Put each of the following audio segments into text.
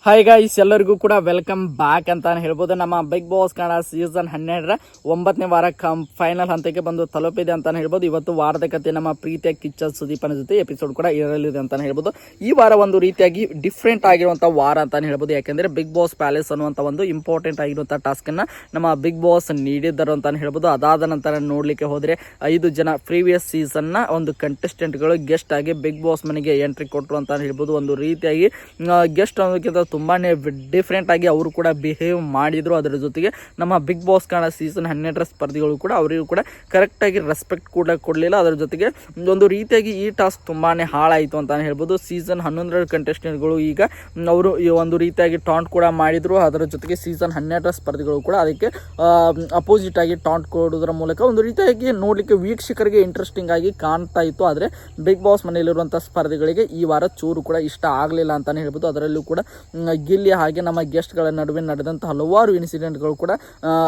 Hi guys, ಎಲ್ಲರಿಗೂ ಕೂಡ welcome back ಅಂತ ಹೇಳ್ಬೋದು. ನಮ್ಮ ಬಿಗ್ ಬಾಸ್ ಕನ್ನಡ ಸೀಸನ್ 12ರ 9ನೇ ವಾರ ಫೈನಲ್ ಹಂತಕ್ಕೆ ಬಂದು ತಲುಪಿದೆ ಅಂತ ಹೇಳ್ಬೋದು. ಇವತ್ತು ವಾರದ ಕತೆ ನಮ್ಮ ಪ್ರೀತಿಯ ಕಿಚ್ಚ ಸುದೀಪನ ಜೊತೆ ಎಪಿಸೋಡ್ ಕೂಡ ಇರಲಿದೆ ಅಂತ ಹೇಳ್ಬೋದು. ಈ ವಾರ ಒಂದು ರೀತಿಯಾಗಿ ಡಿಫ್ರೆಂಟ್ ಆಗಿರುವಂಥ ವಾರ ಅಂತ ಹೇಳ್ಬೋದು. ಯಾಕೆಂದ್ರೆ ಬಿಗ್ ಬಾಸ್ ಪ್ಯಾಲೇಸ್ ಅನ್ನುವಂಥ ಒಂದು ಇಂಪಾರ್ಟೆಂಟ್ ಆಗಿರುವಂಥ ಟಾಸ್ಕ್ ಅನ್ನ ನಮ್ಮ ಬಿಗ್ ಬಾಸ್ ನೀಡಿದ್ದರು ಅಂತ ಹೇಳ್ಬೋದು. ಅದಾದ ನಂತರ ನೋಡ್ಲಿಕ್ಕೆ ಹೋದ್ರೆ 5 ಜನ ಪ್ರೀವಿಯಸ್ ಸೀಸನ್ ನ ಒಂದು ಕಂಟೆಸ್ಟೆಂಟ್ಗಳು ಗೆಸ್ಟ್ ಆಗಿ ಬಿಗ್ ಬಾಸ್ ಮನೆಗೆ ಎಂಟ್ರಿ ಕೊಟ್ಟರು ಅಂತ ಹೇಳ್ಬೋದು. ಒಂದು ರೀತಿಯಾಗಿ ಗೆಸ್ಟ್ ಅನ್ನೋದಕ್ಕಿಂತ ತುಂಬಾನೇ ಡಿಫ್ರೆಂಟ್ ಆಗಿ ಅವರು ಕೂಡ ಬಿಹೇವ್ ಮಾಡಿದ್ರು. ಅದರ ಜೊತೆಗೆ ನಮ್ಮ ಬಿಗ್ ಬಾಸ್ ಕನ್ನಡ ಸೀಸನ್ 12ರ ಸ್ಪರ್ಧಿಗಳು ಕೂಡ ಅವರಿಗೂ ಕೂಡ ಕರೆಕ್ಟ್ ಆಗಿ ರೆಸ್ಪೆಕ್ಟ್ ಕೂಡ ಕೊಡಲಿಲ್ಲ. ಅದರ ಜೊತೆಗೆ ಒಂದು ರೀತಿಯಾಗಿ ಈ ಟಾಸ್ಕ್ ತುಂಬಾನೇ ಹಾಳಾಯಿತು ಅಂತ ಹೇಳ್ಬೋದು. ಸೀಸನ್ 11ರ ಕಂಟೆಸ್ಟೆಂಟ್ಗಳು ಈಗ ಅವರು ಒಂದು ರೀತಿಯಾಗಿ ಟಾಂಟ್ ಕೂಡ ಮಾಡಿದ್ರು. ಅದರ ಜೊತೆಗೆ ಸೀಸನ್ 12ರ ಸ್ಪರ್ಧಿಗಳು ಕೂಡ ಅದಕ್ಕೆ ಅಪೋಸಿಟ್ ಆಗಿ ಟಾಂಟ್ ಕೊಡೋದ್ರ ಮೂಲಕ ಒಂದು ರೀತಿಯಾಗಿ ನೋಡ್ಲಿಕ್ಕೆ ವೀಕ್ಷಕರಿಗೆ ಇಂಟ್ರೆಸ್ಟಿಂಗ್ ಆಗಿ ಕಾಣ್ತಾ ಇತ್ತು. ಆದರೆ ಬಿಗ್ ಬಾಸ್ ಮನೆಯಲ್ಲಿರುವಂತಹ ಸ್ಪರ್ಧಿಗಳಿಗೆ ಈ ವಾರ ಚೂರು ಕೂಡ ಇಷ್ಟ ಆಗಲಿಲ್ಲ ಅಂತಾನೆ ಹೇಳ್ಬೋದು. ಅದರಲ್ಲೂ ಕೂಡ ಗಿಲ್ಲಿ ಹಾಗೆ ನಮ್ಮ ಗೆಸ್ಟ್ಗಳ ನಡುವೆ ನಡೆದಂಥ ಹಲವಾರು ಇನ್ಸಿಡೆಂಟ್ಗಳು ಕೂಡ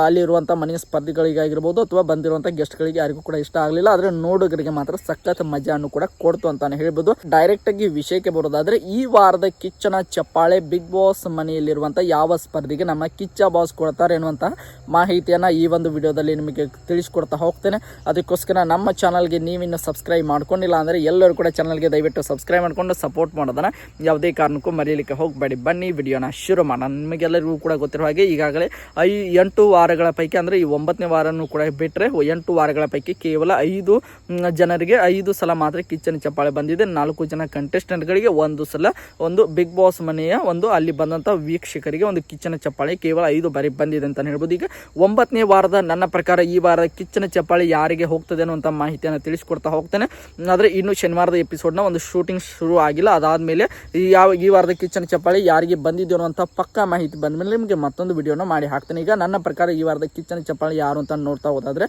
ಅಲ್ಲಿರುವಂಥ ಮನೆಯ ಸ್ಪರ್ಧಿಗಳಿಗಾಗಿರ್ಬೋದು ಅಥವಾ ಬಂದಿರುವಂಥ ಗೆಸ್ಟ್ಗಳಿಗೆ ಯಾರಿಗೂ ಕೂಡ ಇಷ್ಟ ಆಗಲಿಲ್ಲ. ಆದರೆ ನೋಡುಗರಿಗೆ ಮಾತ್ರ ಸಖತ್ ಮಜಾನು ಕೂಡ ಕೊಡ್ತು ಅಂತಾನೆ ಹೇಳ್ಬೋದು. ಡೈರೆಕ್ಟ್ ಆಗಿ ವಿಷಯಕ್ಕೆ ಬರೋದಾದ್ರೆ ಈ ವಾರದ ಕಿಚ್ಚನ ಚಪ್ಪಾಳೆ ಬಿಗ್ ಬಾಸ್ ಮನೆಯಲ್ಲಿರುವಂಥ ಯಾವ ಸ್ಪರ್ಧಿಗೆ ನಮ್ಮ ಕಿಚ್ಚ ಬಾಸ್ ಕೊಡ್ತಾರೆ ಎನ್ನುವಂತಹ ಮಾಹಿತಿಯನ್ನ ಈ ಒಂದು ವಿಡಿಯೋದಲ್ಲಿ ನಿಮಗೆ ತಿಳಿಸ್ಕೊಡ್ತಾ ಹೋಗ್ತೇನೆ. ಅದಕ್ಕೋಸ್ಕರ ನಮ್ಮ ಚಾನಲ್ಗೆ ನೀವಿನ್ನು ಸಬ್ಸ್ಕ್ರೈಬ್ ಮಾಡ್ಕೊಂಡಿಲ್ಲ ಅಂದರೆ ಎಲ್ಲರೂ ಕೂಡ ಚಾನಲ್ಗೆ ದಯವಿಟ್ಟು ಸಬ್ಸ್ಕ್ರೈಬ್ ಮಾಡ್ಕೊಂಡು ಸಪೋರ್ಟ್ ಮಾಡೋದನ್ನ ಯಾವುದೇ ಕಾರಣಕ್ಕೂ ಮರೆಯಲಿಕ್ಕೆ ಹೋಗಬೇಡಿ. ಬನ್ನಿ ವಿಡಿಯೋನ ಶುರು ಮಾಡೋಣ. ನಿಮಗೆಲ್ಲರಿಗೂ ಕೂಡ ಗೊತ್ತಿರುವ ಹಾಗೆ ಈಗಾಗಲೇ 8 ವಾರಗಳ ಪೈಕಿ ಅಂದರೆ ಈ 9ನೇ ವಾರನೂ ಕೂಡ ಬಿಟ್ಟರೆ 8 ವಾರಗಳ ಪೈಕಿ ಕೇವಲ 5 ಜನರಿಗೆ 5 ಸಲ ಮಾತ್ರ ಕಿಚ್ಚನ ಚಪ್ಪಾಳೆ ಬಂದಿದೆ. 4 ಜನ ಕಂಟೆಸ್ಟೆಂಟ್ಗಳಿಗೆ 1 ಸಲ ಒಂದು ಬಿಗ್ ಬಾಸ್ ಮನೆಯ ಒಂದು ಅಲ್ಲಿ ಬಂದಂಥ ವೀಕ್ಷಕರಿಗೆ ಒಂದು ಕಿಚ್ಚನ ಚಪ್ಪಾಳೆ ಕೇವಲ 5 ಬಾರಿ ಬಂದಿದೆ ಅಂತ ಹೇಳ್ಬೋದು. ಈಗ 9ನೇ ವಾರದ ನನ್ನ ಪ್ರಕಾರ ಈ ವಾರದ ಕಿಚ್ಚನ ಚಪ್ಪಾಳೆ ಯಾರಿಗೆ ಹೋಗ್ತದೆ ಅನ್ನುವಂಥ ಮಾಹಿತಿಯನ್ನು ತಿಳಿಸ್ಕೊಡ್ತಾ ಹೋಗ್ತೇನೆ. ಆದರೆ ಇನ್ನು ಶನಿವಾರದ ಎಪಿಸೋಡ್ನ ಒಂದು ಶೂಟಿಂಗ್ ಶುರು ಆಗಿಲ್ಲ. ಅದಾದಮೇಲೆ ಈ ವಾರದ ಕಿಚ್ಚನ ಚಪ್ಪಾಳೆ ಯಾರಿಗೆ ಬಂದಿದೆ ಅನ್ನುವಂಥ ಪಕ್ಕಾ ಮಾಹಿತಿ ಬಂದಮೇಲೆ ನಿಮಗೆ ಮತ್ತೊಂದು ವಿಡಿಯೋನ ಮಾಡಿ ಹಾಕ್ತೇನೆ. ಈಗ ನನ್ನ ಪ್ರಕಾರ ಈ ವಾರದ ಕಿಚ್ಚನ ಚಪ್ಪಾಳೆ ಯಾರು ಅಂತ ನೋಡ್ತಾ ಹೋದಾದ್ರೆ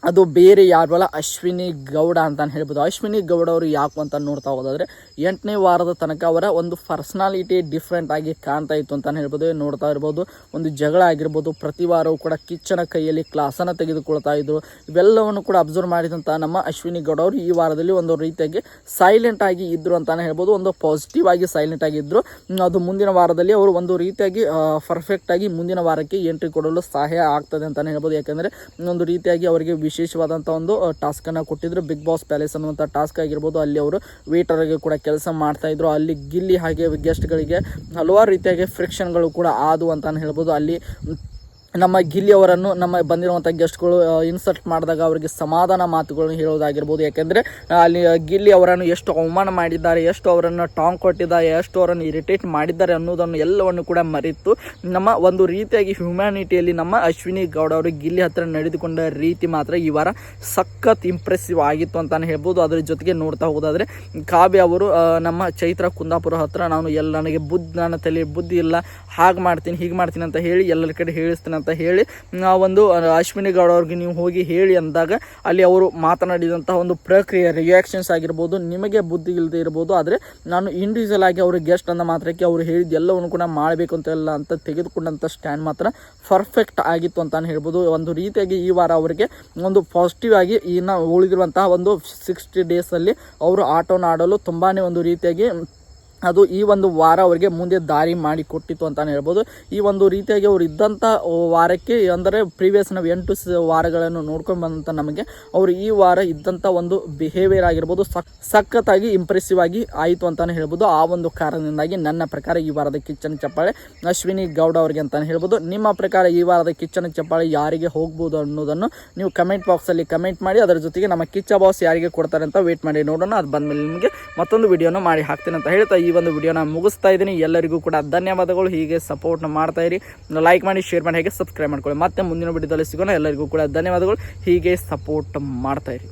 ಅದು ಬೇರೆ ಯಾರಲ್ಲ, ಅಶ್ವಿನಿ ಗೌಡ ಅಂತ ಹೇಳ್ಬೋದು. ಅಶ್ವಿನಿ ಗೌಡ ಅವರು ಯಾಕೆ ಅಂತ ನೋಡ್ತಾ ಹೋದಾದ್ರೆ 8ನೇ ವಾರದ ತನಕ ಅವರ ಒಂದು ಪರ್ಸನಾಲಿಟಿ ಡಿಫ್ರೆಂಟ್ ಆಗಿ ಕಾಣ್ತಾ ಇತ್ತು ಅಂತ ಹೇಳ್ಬೋದು. ನೋಡ್ತಾ ಇರ್ಬೋದು, ಒಂದು ಜಗಳ ಆಗಿರ್ಬೋದು, ಪ್ರತಿ ವಾರವೂ ಕೂಡ ಕಿಚ್ಚನ ಕೈಯಲ್ಲಿ ಕ್ಲಾಸನ್ನು ತೆಗೆದುಕೊಳ್ತಾ ಇದ್ರು. ಇವೆಲ್ಲವನ್ನು ಕೂಡ ಅಬ್ಸರ್ವ್ ಮಾಡಿದಂಥ ನಮ್ಮ ಅಶ್ವಿನಿ ಗೌಡ ಅವರು ಈ ವಾರದಲ್ಲಿ ಒಂದು ರೀತಿಯಾಗಿ ಸೈಲೆಂಟ್ ಆಗಿ ಇದ್ರು ಅಂತಾನೆ ಹೇಳ್ಬೋದು. ಒಂದು ಪಾಸಿಟಿವ್ ಆಗಿ ಸೈಲೆಂಟ್ ಆಗಿದ್ರು. ಅದು ಮುಂದಿನ ವಾರದಲ್ಲಿ ಅವರು ಒಂದು ರೀತಿಯಾಗಿ ಪರ್ಫೆಕ್ಟ್ ಆಗಿ ಮುಂದಿನ ವಾರಕ್ಕೆ ಎಂಟ್ರಿ ಕೊಡಲು ಸಹಾಯ ಆಗ್ತದೆ ಅಂತಾನೆ ಹೇಳ್ಬೋದು. ಯಾಕಂದ್ರೆ ಒಂದು ರೀತಿಯಾಗಿ ಅವರಿಗೆ ವಿಶೇಷವಾದಂಥ ಒಂದು ಟಾಸ್ಕ್ ಅನ್ನು ಕೊಟ್ಟಿದ್ರು. ಬಿಗ್ ಬಾಸ್ ಪ್ಯಾಲೇಸ್ ಅನ್ನುವಂಥ ಟಾಸ್ಕ್ ಆಗಿರ್ಬೋದು. ಅಲ್ಲಿ ಅವರು ವೇಟರ್ ಆಗಿ ಕೂಡ ಕೆಲಸ ಮಾಡ್ತಾ ಇದ್ರು. ಅಲ್ಲಿ ಗಿಲ್ಲಿ ಹಾಗೆ ಗೆಸ್ಟ್ಗಳಿಗೆ ಹಲವಾರು ರೀತಿಯಾಗಿ ಫ್ರಿಕ್ಷನ್ಗಳು ಕೂಡ ಆದವು ಅಂತಾನೆ ಹೇಳ್ಬೋದು. ಅಲ್ಲಿ ನಮ್ಮ ಗಿಲ್ಲಿ ಅವರನ್ನು ನಮ್ಮ ಬಂದಿರುವಂಥ ಗೆಸ್ಟ್ಗಳು ಇನ್ಸಲ್ಟ್ ಮಾಡಿದಾಗ ಅವರಿಗೆ ಸಮಾಧಾನ ಮಾತುಗಳನ್ನು ಹೇಳೋದಾಗಿರ್ಬೋದು. ಯಾಕೆಂದರೆ ಅಲ್ಲಿ ಗಿಲ್ಲಿ ಅವರನ್ನು ಎಷ್ಟು ಅವಮಾನ ಮಾಡಿದ್ದಾರೆ, ಎಷ್ಟು ಅವರನ್ನು ಟಾಂಗ್ ಕೊಟ್ಟಿದ್ದಾರೆ, ಎಷ್ಟು ಅವರನ್ನು ಇರಿಟೇಟ್ ಮಾಡಿದ್ದಾರೆ ಅನ್ನೋದನ್ನು ಎಲ್ಲವನ್ನು ಕೂಡ ಮರೆತು ನಮ್ಮ ಒಂದು ರೀತಿಯಾಗಿ ಹ್ಯುಮ್ಯಾನಿಟಿಯಲ್ಲಿ ನಮ್ಮ ಅಶ್ವಿನಿ ಗೌಡ ಅವರು ಗಿಲ್ಲಿ ಹತ್ರ ನಡೆದುಕೊಂಡ ರೀತಿ ಮಾತ್ರ ಈ ವಾರ ಸಖತ್ ಇಂಪ್ರೆಸಿವ್ ಆಗಿತ್ತು ಅಂತಾನೆ ಹೇಳ್ಬೋದು. ಅದರ ಜೊತೆಗೆ ನೋಡ್ತಾ ಹೋದಾದರೆ ಕಾವ್ಯ ಅವರು ನಮ್ಮ ಚೈತ್ರ ಕುಂದಾಪುರ ಹತ್ರ ನನಗೆ ನನ್ನ ತಲೆ ಬುದ್ಧಿ ಇಲ್ಲ, ಹಾಗೆ ಮಾಡ್ತೀನಿ ಹೀಗೆ ಮಾಡ್ತೀನಿ ಅಂತ ಹೇಳಿ ಎಲ್ಲರ ಕಡೆ ಹೇಳಿಸ್ತೀನಿ ಅಂತ ಹೇಳಿ ಒಂದು ಅಶ್ವಿನಿ ಗೌಡ ಅವ್ರಿಗೆ ನೀವು ಹೋಗಿ ಹೇಳಿ ಅಂದಾಗ ಅಲ್ಲಿ ಅವರು ಮಾತನಾಡಿದಂತಹ ಒಂದು ಪ್ರಕ್ರಿಯೆ ರಿಯಾಕ್ಷನ್ಸ್ ಆಗಿರ್ಬೋದು, ನಿಮಗೆ ಬುದ್ಧಿ ಇಲ್ಲದೆ ಇರ್ಬೋದು, ಆದರೆ ನಾನು ಇಂಡಿವಿಜುವಲ್ ಆಗಿ ಅವರು ಗೆಸ್ಟ್ ಅಂದ ಮಾತ್ರಕ್ಕೆ ಅವರು ಹೇಳಿದ ಎಲ್ಲವನ್ನು ಕೂಡ ಮಾಡಬೇಕು ಅಂತ ತೆಗೆದುಕೊಂಡಂಥ ಸ್ಟ್ಯಾಂಡ್ ಮಾತ್ರ ಪರ್ಫೆಕ್ಟ್ ಆಗಿತ್ತು ಅಂತಾನೆ ಹೇಳ್ಬೋದು. ಒಂದು ರೀತಿಯಾಗಿ ಈ ವಾರ ಅವರಿಗೆ ಒಂದು ಪಾಸಿಟಿವ್ ಆಗಿ ಇನ್ನು ಉಳಿದಿರುವಂತಹ ಒಂದು 60 ಡೇಸಲ್ಲಿ ಅವರು ಆಟವನ್ನು ಆಡಲು ತುಂಬಾ ಒಂದು ರೀತಿಯಾಗಿ ಅದು ಈ ಒಂದು ವಾರ ಅವರಿಗೆ ಮುಂದೆ ದಾರಿ ಮಾಡಿ ಕೊಟ್ಟಿತ್ತು ಅಂತಾನೆ ಹೇಳ್ಬೋದು. ಈ ಒಂದು ರೀತಿಯಾಗಿ ಅವರು ಇದ್ದಂಥ ವಾರಕ್ಕೆ ಅಂದರೆ ಪ್ರೀವಿಯಸ್ ನಾವು 8 ವಾರಗಳನ್ನು ನೋಡ್ಕೊಂಡು ಬಂದಂಥ ನಮಗೆ ಅವರು ಈ ವಾರ ಇದ್ದಂಥ ಒಂದು ಬಿಹೇವಿಯರ್ ಆಗಿರ್ಬೋದು ಸಖತ್ತಾಗಿ ಇಂಪ್ರೆಸಿವ್ ಆಗಿ ಆಯಿತು ಅಂತಾನೆ ಹೇಳ್ಬೋದು. ಆ ಒಂದು ಕಾರಣದಿಂದಾಗಿ ನನ್ನ ಪ್ರಕಾರ ಈ ವಾರದ ಕಿಚ್ಚನ ಚಪ್ಪಾಳೆ ಅಶ್ವಿನಿ ಗೌಡ ಅವರಿಗೆ ಅಂತಾನೆ ಹೇಳ್ಬೋದು. ನಿಮ್ಮ ಪ್ರಕಾರ ಈ ವಾರದ ಕಿಚ್ಚನ ಚಪ್ಪಾಳೆ ಯಾರಿಗೆ ಹೋಗ್ಬೋದು ಅನ್ನೋದನ್ನು ನೀವು ಕಮೆಂಟ್ ಬಾಕ್ಸಲ್ಲಿ ಕಮೆಂಟ್ ಮಾಡಿ. ಅದರ ಜೊತೆಗೆ ನಮ್ಮ ಕಿಚ್ಚ ಬಾಸ್ ಯಾರಿಗೆ ಕೊಡ್ತಾರೆ ಅಂತ ವೇಟ್ ಮಾಡಿ ನೋಡೋಣ. ಅದು ಬಂದಮೇಲೆ ನಿಮಗೆ ಮತ್ತೊಂದು ವಿಡಿಯೋನ ಮಾಡಿ ಹಾಕ್ತೇನೆ ಅಂತ ಹೇಳ್ತಾ ಈ ಒಂದು ವಿಡಿಯೋನ ಮುಗಿಸ್ತಾ ಇದ್ದೀನಿ. ಎಲ್ಲರಿಗೂ ಕೂಡ ಧನ್ಯವಾದಗಳು. ಹೀಗೆ ಸಪೋರ್ಟ್ ಮಾಡ್ತಾ ಇರಿ, ಲೈಕ್ ಮಾಡಿ, ಶೇರ್ ಮಾಡಿ, ಹಾಗೆ ಸಬ್ಸ್ಕ್ರೈಬ್ ಮಾಡ್ಕೊಳ್ಳಿ. ಮತ್ತೆ ಮುಂದಿನ ವಿಡಿಯೋದಲ್ಲಿ ಸಿಗೋಣ. ಎಲ್ಲರಿಗೂ ಕೂಡ ಧನ್ಯವಾದಗಳು. ಹೀಗೆ ಸಪೋರ್ಟ್ ಮಾಡ್ತಾ ಇರಿ.